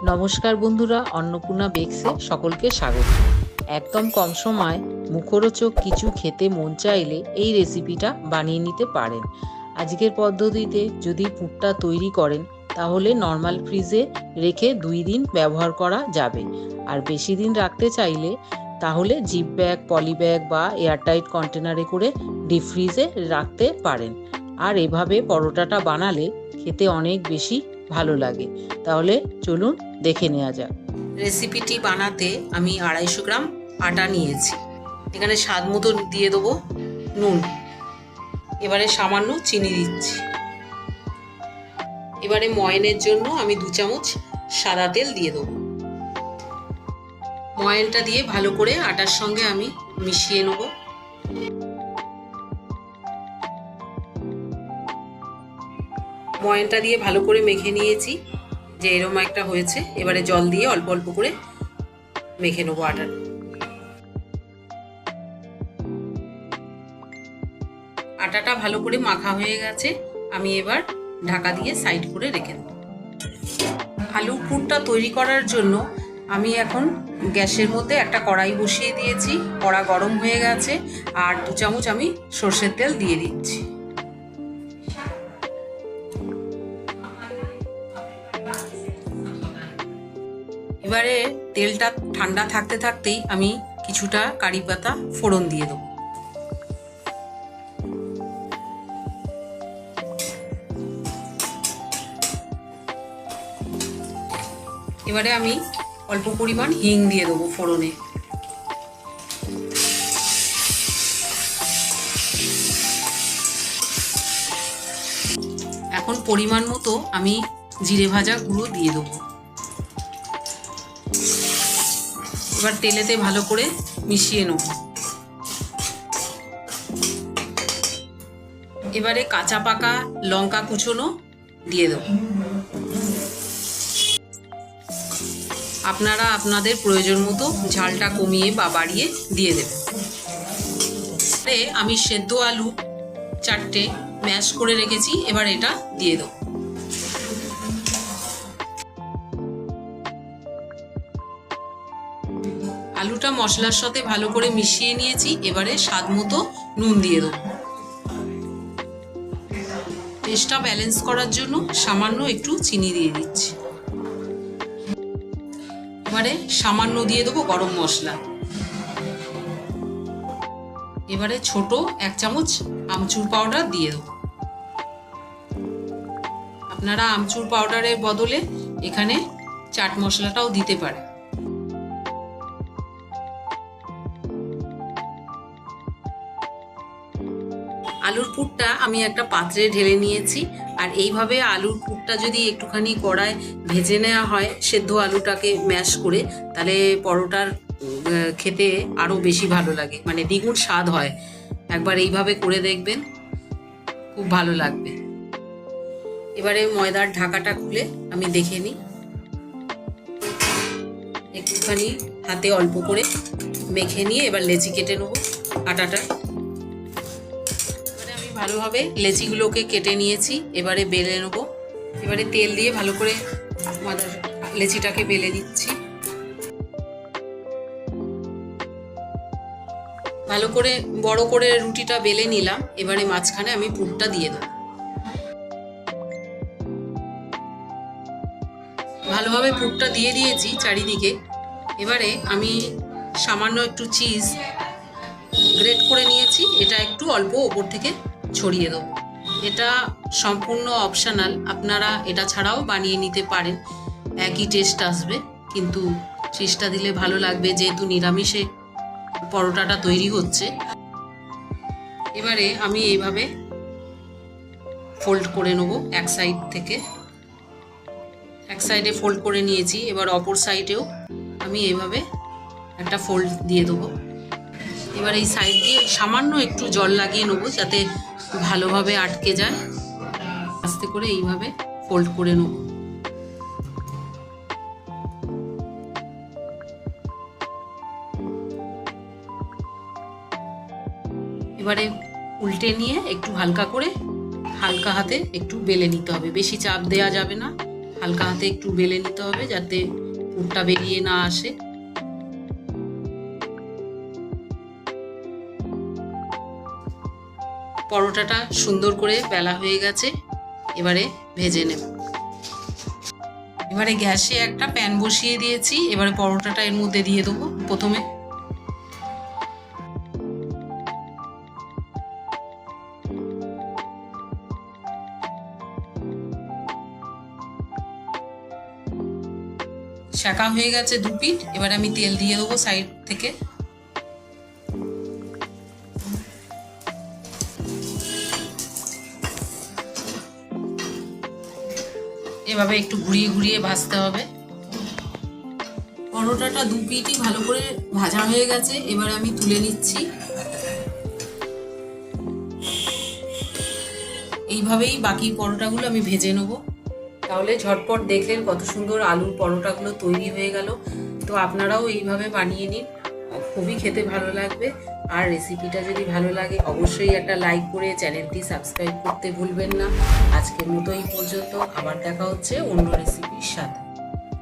নমস্কার বন্ধুরা, অন্নপূর্ণা বেকসে সকলকে স্বাগত। একদম কম সময় মুখরোচক কিছু খেতে মন চাইলে এই রেসিপিটা বানিয়ে নিতে পারেন। আজকের পদ্ধতিতে যদি পুরটা তৈরি করেন তাহলে নর্মাল ফ্রিজে রেখে 2 দিন ব্যবহার করা যাবে। আর বেশি দিন রাখতে চাইলে তাহলে জিপ ব্যাগ, পলি ব্যাগ বা এয়ারটাইট কন্টেনারে করে ডিপ ফ্রিজে রাখতে পারেন। আর এভাবে পরোটাটা বানালে খেতে অনেক বেশি ভালো লাগে। তাহলে চলুন দেখে নেওয়া যাক। রেসিপিটি বানাতে আমি 250 গ্রাম আটা নিয়েছি। এখানে স্বাদ মতো দিয়ে দেবো নুন। এবারে সামান্য চিনি দিচ্ছি। এবারে ময়নের জন্য আমি 2 চামচ সাদা তেল দিয়ে দেবো। ময়নটা দিয়ে ভালো করে আটার সঙ্গে আমি মিশিয়ে নেব। ময়নটা দিয়ে ভালো করে মেখে নিয়েছি, যে এরকম একটা হয়েছে। এবারে জল দিয়ে অল্প অল্প করে মেখে নেবো আটার। আটাটা ভালো করে মাখা হয়ে গেছে, আমি এবার ঢাকা দিয়ে সাইড করে রেখে দেবো। আলুর পুরটা তৈরি করার জন্য আমি এখন গ্যাসের মধ্যে একটা কড়াই বসিয়ে দিয়েছি। কড়া গরম হয়ে গেছে আর 2 চামচ আমি সর্ষের তেল দিয়ে দিচ্ছি। এবারে তেলটা ঠান্ডা থাকতে থাকতেই আমি কিছুটা কারি পাতা ফোড়ন দিয়ে দেবো। এবারে আমি অল্প পরিমাণ হিং দিয়ে দেবো ফোড়নে। এখন পরিমাণ মতো আমি জিরে ভাজা গুঁড়ো দিয়ে দেবো। এবার তেলেতে ভালো করে মিশিয়ে নেব। এবারে কাঁচা পাকা লঙ্কা কুচোনো দিয়ে দেব। আপনারা আপনাদের প্রয়োজন মতো ঝালটা কমিয়ে বা বাড়িয়ে দিয়ে দেবেন। আমি সেদ্ধ আলু 4টে ম্যাশ করে রেখেছি, এবার এটা দিয়ে দেব। আলুটা মশলার সাথে ভালো করে মিশিয়ে নিয়েছি। এবারে স্বাদ মতো নুন দিয়ে দেব। টেস্টটা ব্যালেন্স করার জন্য সামান্য একটু চিনি দিয়ে দিচ্ছি। এবারে সামান্য দিয়ে দেবো গরম মশলা। এবারে ছোট 1 চামচ আমচুর পাউডার দিয়ে দেবো। আপনারা আমচুর পাউডারের বদলে এখানে চাট মশলাটাও দিতে পারেন। আলুর পুরটা আমি একটা পাত্রে ঢেলে নিয়েছি। আর এইভাবে আলুর পুরটা যদি একটুখানি কড়ায় ভেজে নেওয়া হয় সেদ্ধ আলুটাকে ম্যাশ করে, তাহলে পরোটার খেতে আরও বেশি ভালো লাগে, মানে দ্বিগুণ স্বাদ হয়। একবার এইভাবে করে দেখবেন, খুব ভালো লাগবে। এবারে ময়দার ঢাকাটা খুলে আমি দেখে নিই। একটুখানি হাতে অল্প করে মেখে নিয়ে এবার লেচি কেটে নেবো আটাটা। ভালোভাবে লেচিগুলোকে কেটে নিয়েছি, এবারে বেলে নেব। এবারে তেল দিয়ে ভালো করে লেচিটাকে বেলে দিচ্ছি। ভালো করে বড় করে রুটিটা বেলে নিলাম। এবারে মাঝখানে আমি পুরটা দিয়ে দেব। ভালোভাবে পুরটা দিয়ে দিয়েছি চারিদিকে। এবারে আমি সামান্য একটু চিজ গ্রেট করে নিয়েছি, এটা একটু অল্প ওপর থেকে ছড়িয়ে দেবো। এটা সম্পূর্ণ অপশনাল, আপনারা এটা ছাড়াও বানিয়ে নিতে পারেন, একই টেস্ট আসবে, কিন্তু চিজটা দিলে ভালো লাগবে যেহেতু নিরামিষে পরোটাটা তৈরি হচ্ছে। এবারে আমি এইভাবে ফোল্ড করে নেব এক সাইড থেকে। এক সাইডে ফোল্ড করে নিয়েছি, এবার অপর সাইডেও আমি এইভাবে একটা ফোল্ড দিয়ে দেবো। এবার এই সাইড দিয়ে সামান্য একটু জল লাগিয়ে নেবো যাতে ভালোভাবে আটকে যায়। আস্তে করে এইভাবে ফোল্ড করে নেব। এবারে উল্টে নিয়ে একটু হালকা করে হালকা হাতে একটু বেলে নিতে হবে, বেশি চাপ দেওয়া যাবে না। হালকা হাতে একটু বেলে নিতে হবে যাতে পুরটা বেরিয়ে না আসে। পরোটাটা সুন্দর করে বেলা হয়ে গেছে, এবারে ভেজে নেব। এবারে গ্যাসে একটা প্যান বসিয়ে দিয়েছি, এবারে পরোটাটা এর মধ্যে দিয়ে দেবো। প্রথমে শাঁকা হয়ে গেছে দু পিঠ, এবারে আমি তেল দিয়ে দেবো সাইড থেকে। এভাবে একটু ঘুরিয়ে ঘুরিয়ে ভাজতে হবে। পরোটাটা দু পিঠই ভালো করে ভাজা হয়ে গেছে, এবারে আমি তুলে নিচ্ছি। এইভাবেই বাকি পরোটাগুলো আমি ভেজে নেব। তাহলে ঝটপট দেখলেন কত সুন্দর আলুর পরোটাগুলো তৈরি হয়ে গেল। তো আপনারাও এইভাবে বানিয়ে নিন, খুবই খেতে ভালো লাগবে। আর রেসিপিটা যদি ভালো লাগে অবশ্যই একটা লাইক করে চ্যানেলটি সাবস্ক্রাইব করতে ভুলবেন না। আজকের মতো এই পর্যন্ত, আবার দেখা হচ্ছে অন্য রেসিপির সাথে।